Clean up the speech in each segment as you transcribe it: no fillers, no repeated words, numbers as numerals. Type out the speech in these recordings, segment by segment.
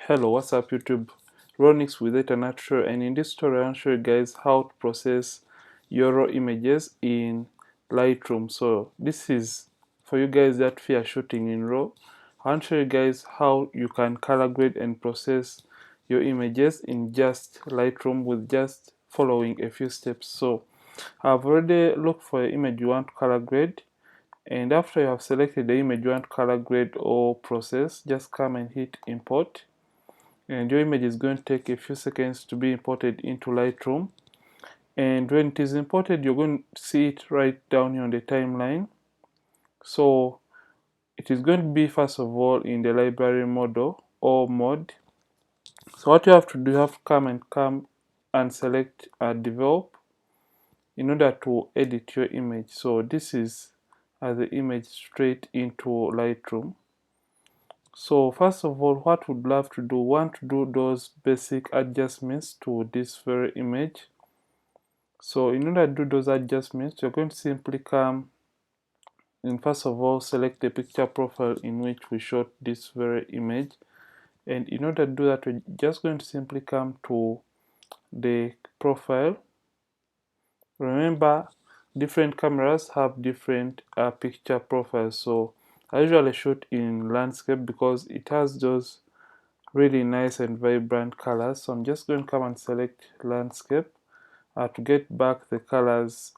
Hello, what's up YouTube? Ronix with it and tutorial, and in this tutorial I'll show you guys how to process your raw images in Lightroom. So this is for you guys that fear shooting in RAW. I'll show you guys how you can color grade and process your images in just Lightroom with just following a few steps. So I've already looked for an image you want to color grade, and after you have selected the image you want to color grade or process, just come and hit import. And your image is going to take a few seconds to be imported into Lightroom, and when it is imported you're going to see it right down here on the timeline. So it is going to be first of all in the library model or mode. So what you have to do, you have to come and select develop in order to edit your image. So this is the image straight into Lightroom. So first of all, what would love to do, want to do those basic adjustments to this very image. So in order to do those adjustments, you're going to simply come and first of all select the picture profile in which we shot this very image. And in order to do that, we're just going to simply come to the profile. Remember, different cameras have different picture profiles. So I usually shoot in landscape because it has those really nice and vibrant colors. So I'm just going to come and select landscape to get back the colors,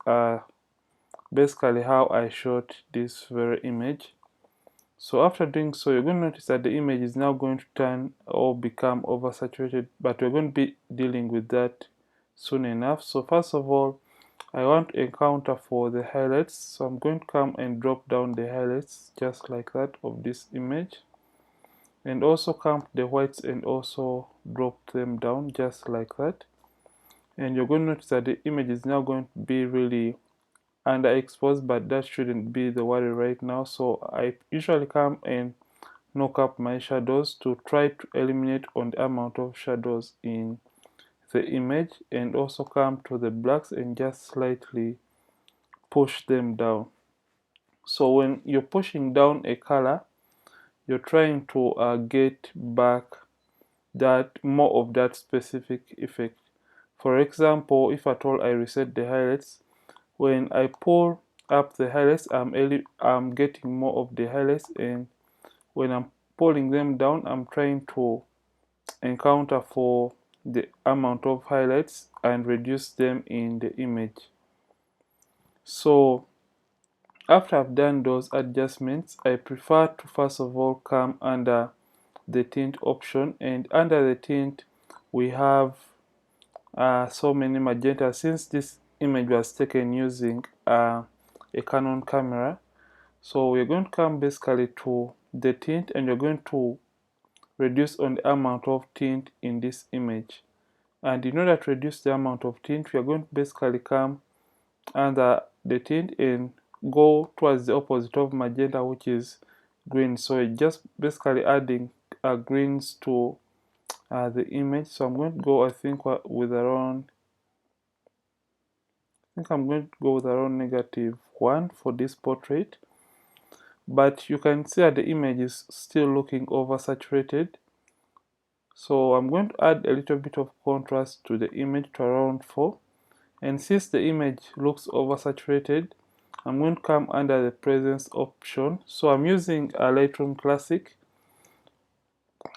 basically how I shot this very image. So after doing so, you're going to notice that the image is now going to turn or become oversaturated, but we're going to be dealing with that soon enough. So first of all, I want to encounter for the highlights, so I'm going to come and drop down the highlights just like that of this image, and also come to the whites and also drop them down just like that. And you're going to notice that the image is now going to be really underexposed, but that shouldn't be the worry right now. So I usually come and knock up my shadows to try to eliminate on the amount of shadows in the image, and also come to the blacks and just slightly push them down. So when you're pushing down a color, you're trying to get back that more of that specific effect. For example, if at all I reset the highlights, when I pull up the highlights, I'm getting more of the highlights, and when I'm pulling them down, I'm trying to encounter for the amount of highlights and reduce them in the image. So after I've done those adjustments, I prefer to first of all come under the tint option, and under the tint we have so many magenta. Since this image was taken using a Canon camera, so we're going to come basically to the tint, and you're going to reduce on the amount of tint in this image. And in order to reduce the amount of tint, we are going to basically come under the tint and go towards the opposite of magenta, which is green. So it's just basically adding greens to the image. So I'm going to go, I think with around, I'm going to go with around -1 for this portrait. But you can see that the image is still looking oversaturated. So I'm going to add a little bit of contrast to the image to around 4. And since the image looks oversaturated, I'm going to come under the presence option. So I'm using a Lightroom Classic,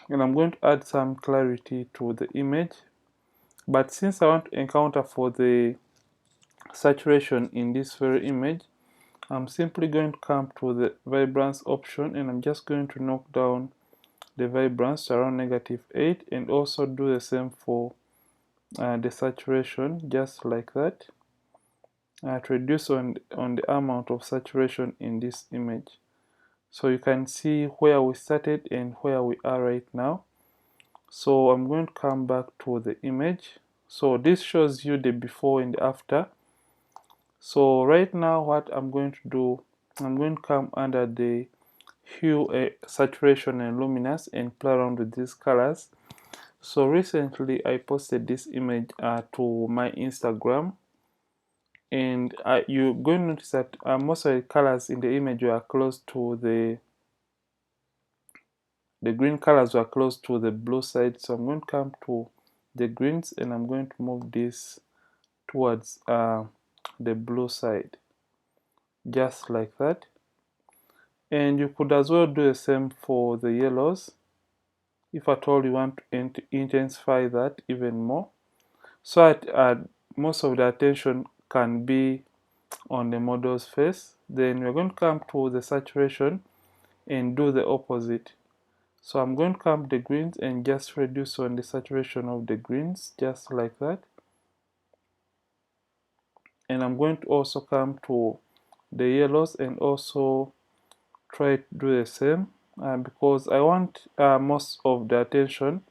and I'm going to add some clarity to the image. But since I want to encounter for the saturation in this very image, I'm simply going to come to the Vibrance option, and I'm just going to knock down the Vibrance to around -8, and also do the same for the saturation, just like that, to reduce on the amount of saturation in this image. So you can see where we started and where we are right now. So I'm going to come back to the image. So this shows you the before and after. So right now what I'm going to do, I'm going to come under the hue, saturation and luminance, and play around with these colors. So recently I posted this image to my Instagram, and you're going to notice that most of the colors in the image are close to the the green colors were close to the blue side, so I'm going to come to the greens and I'm going to move this towards the blue side, just like that. And you could as well do the same for the yellows if at all you want to intensify that even more, so that most of the attention can be on the model's face. Then we're going to come to the saturation and do the opposite. So I'm going to come to the greens and just reduce on the saturation of the greens, just like that. And I'm going to also come to the yellows and also try to do the same, because I want most of the attention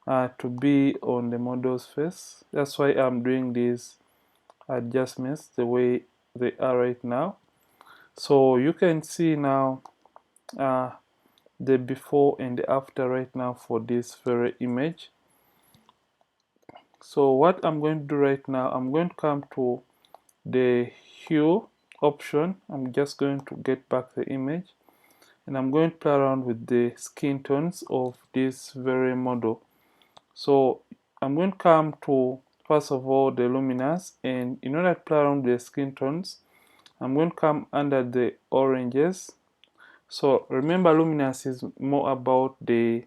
to be on the model's face. That's why I'm doing these adjustments the way they are right now. So you can see now the before and the after right now for this very image. So what I'm going to do right now, I'm going to come to the hue option. I'm just going to get back the image and I'm going to play around with the skin tones of this very model. So I'm going to come to, first of all, the luminous, and in order to play around with the skin tones, I'm going to come under the oranges. So remember, luminous is more about the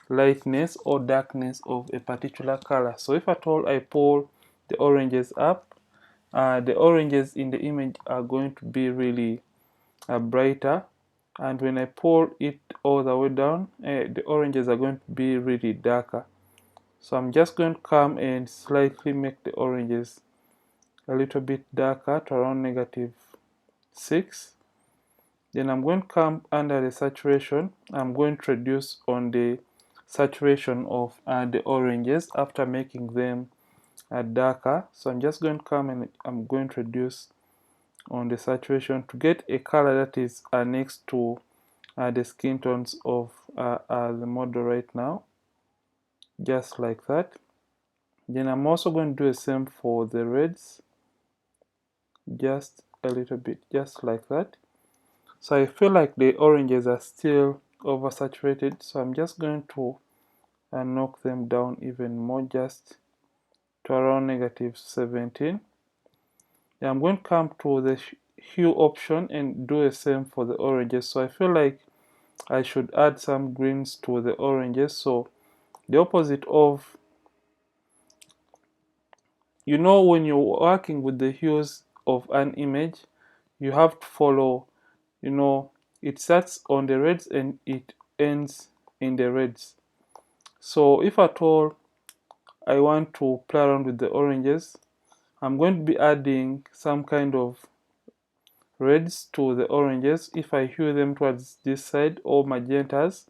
lightness or darkness of a particular color. So if at all I pull the oranges up, the oranges in the image are going to be really brighter, and when I pull it all the way down, the oranges are going to be really darker. So I'm just going to come and slightly make the oranges a little bit darker to around -6. Then I'm going to come under the saturation. I'm going to reduce on the saturation of the oranges after making them darker. So I'm just going to come and I'm going to reduce on the saturation to get a color that is next to the skin tones of the model right now, just like that. Then I'm also going to do the same for the reds, just a little bit, just like that. So I feel like the oranges are still oversaturated, so I'm just going to knock them down even more, just to around -17. Then I'm going to come to the hue option and do the same for the oranges. So I feel like I should add some greens to the oranges. So the opposite of, when you're working with the hues of an image, you have to follow, it starts on the reds and it ends in the reds. So if at all I want to play around with the oranges, I'm going to be adding some kind of reds to the oranges if I hue them towards this side, or magentas.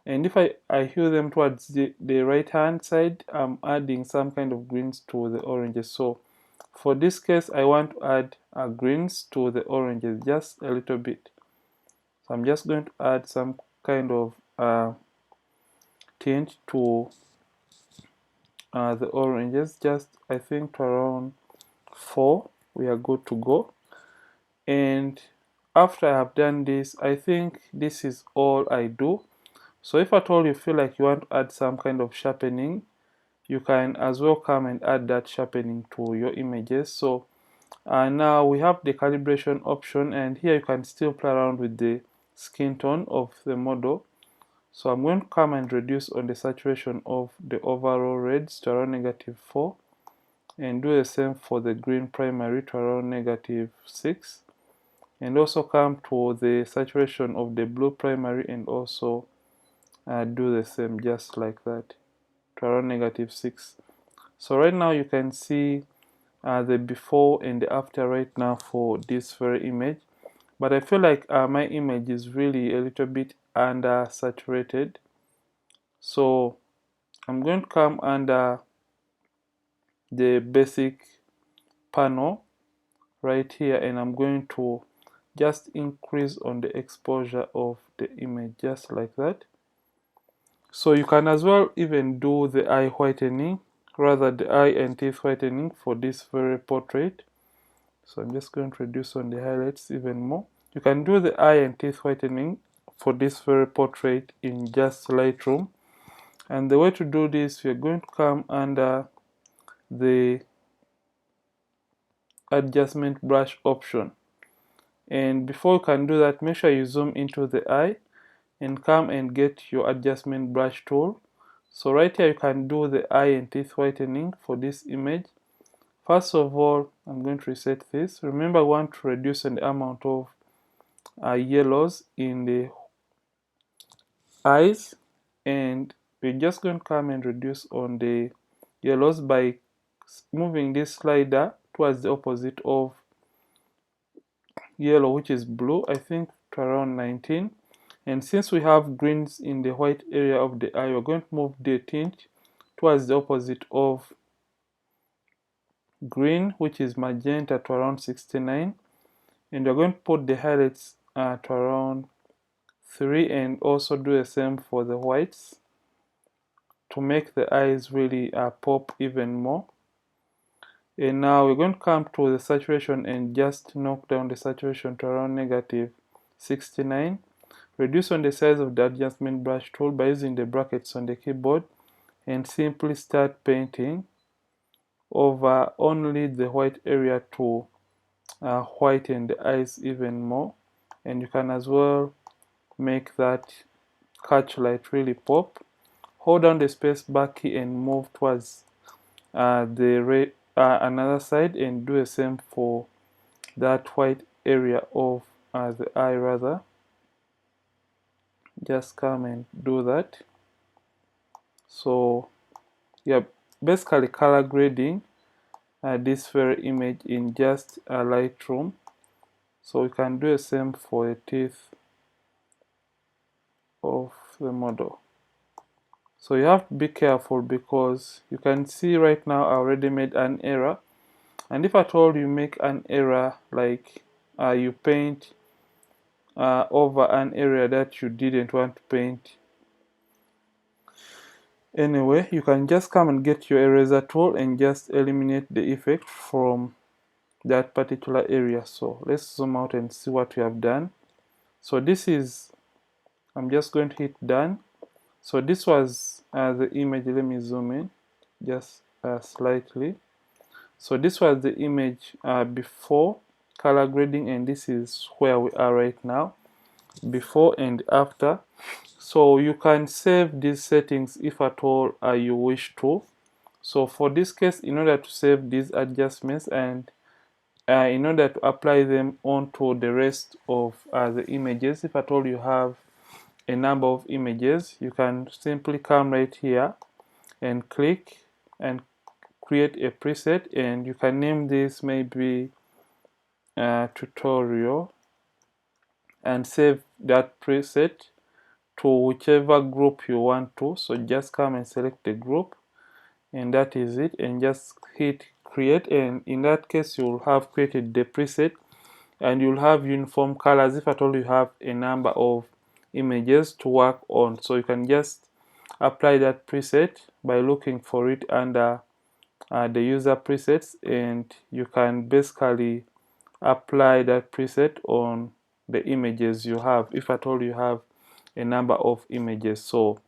And if I hue them towards the right hand side, I'm adding some kind of greens to the oranges. So for this case, I want to add greens to the oranges, just a little bit. So I'm just going to add some kind of tint to the oranges, just I think to around 4. We are good to go. And after I have done this, I think this is all I do. So if at all you feel like you want to add some kind of sharpening, you can as well come and add that sharpening to your images. So now we have the calibration option, and here you can still play around with the skin tone of the model. So I'm going to come and reduce on the saturation of the overall reds to around -4, and do the same for the green primary to around -6, and also come to the saturation of the blue primary and also do the same, just like that, to around -6. So right now you can see the before and the after right now for this very image, but I feel like my image is really a little bit under saturated. So I'm going to come under the basic panel right here, and I'm going to just increase on the exposure of the image, just like that. So you can as well even do the eye whitening, rather the eye and teeth whitening for this very portrait. So I'm just going to reduce on the highlights even more. You can do the eye and teeth whitening for this very portrait in just Lightroom. And the way to do this, we're going to come under the adjustment brush option, and before you can do that, make sure you zoom into the eye and come and get your adjustment brush tool. So right here you can do the eye and teeth whitening for this image. First of all, I'm going to reset this. Remember, I want to reduce the amount of yellows in the eyes, and we're just going to come and reduce on the yellows by moving this slider towards the opposite of yellow, which is blue, I think to around 19. And since we have greens in the white area of the eye, we're going to move the tint towards the opposite of green, which is magenta, to around 69. And we're going to put the highlights to around 3, and also do the same for the whites to make the eyes really pop even more. And now we're going to come to the saturation and just knock down the saturation to around -69. Reduce on the size of the adjustment brush tool by using the brackets on the keyboard, and simply start painting over only the white area to whiten the eyes even more. And you can as well make that catch light really pop. Hold down the space bar key and move towards another side, and do the same for that white area of the eye rather. Just come and do that. So yeah, basically color grading this very image in just a Lightroom. So we can do the same for the teeth of the model. So you have to be careful, because you can see right now I already made an error. And if at all you make an error, like you paint over an area that you didn't want to paint anyway, you can just come and get your eraser tool and just eliminate the effect from that particular area. So let's zoom out and see what we have done. So this is, I'm just going to hit done. So this was the image. Let me zoom in just slightly. So this was the image before color grading, and this is where we are right now, before and after. So you can save these settings if at all you wish to. So for this case, in order to save these adjustments and in order to apply them onto the rest of the images, if at all you have a number of images, you can simply come right here and click and create a preset, and you can name this maybe tutorial, and save that preset to whichever group you want to. So just come and select the group, and that is it, and just hit create, and in that case you'll have created the preset, and you'll have uniform colors if at all you have a number of images to work on. So you can just apply that preset by looking for it under the user presets, and you can basically apply that preset on the images you have if at all you have a number of images. So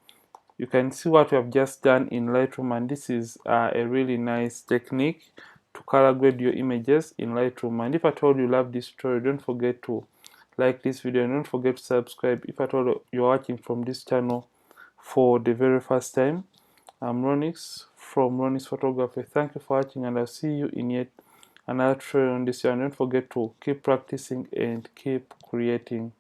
you can see what we have just done in Lightroom, and this is a really nice technique to color grade your images in Lightroom. And if at all you love this tutorial, don't forget to like this video, and don't forget to subscribe if at all you're watching from this channel for the very first time. I'm Ronix from Ronix Photography. Thank you for watching, and I'll see you in yet another tutorial on this channel. Don't forget to keep practicing and keep creating.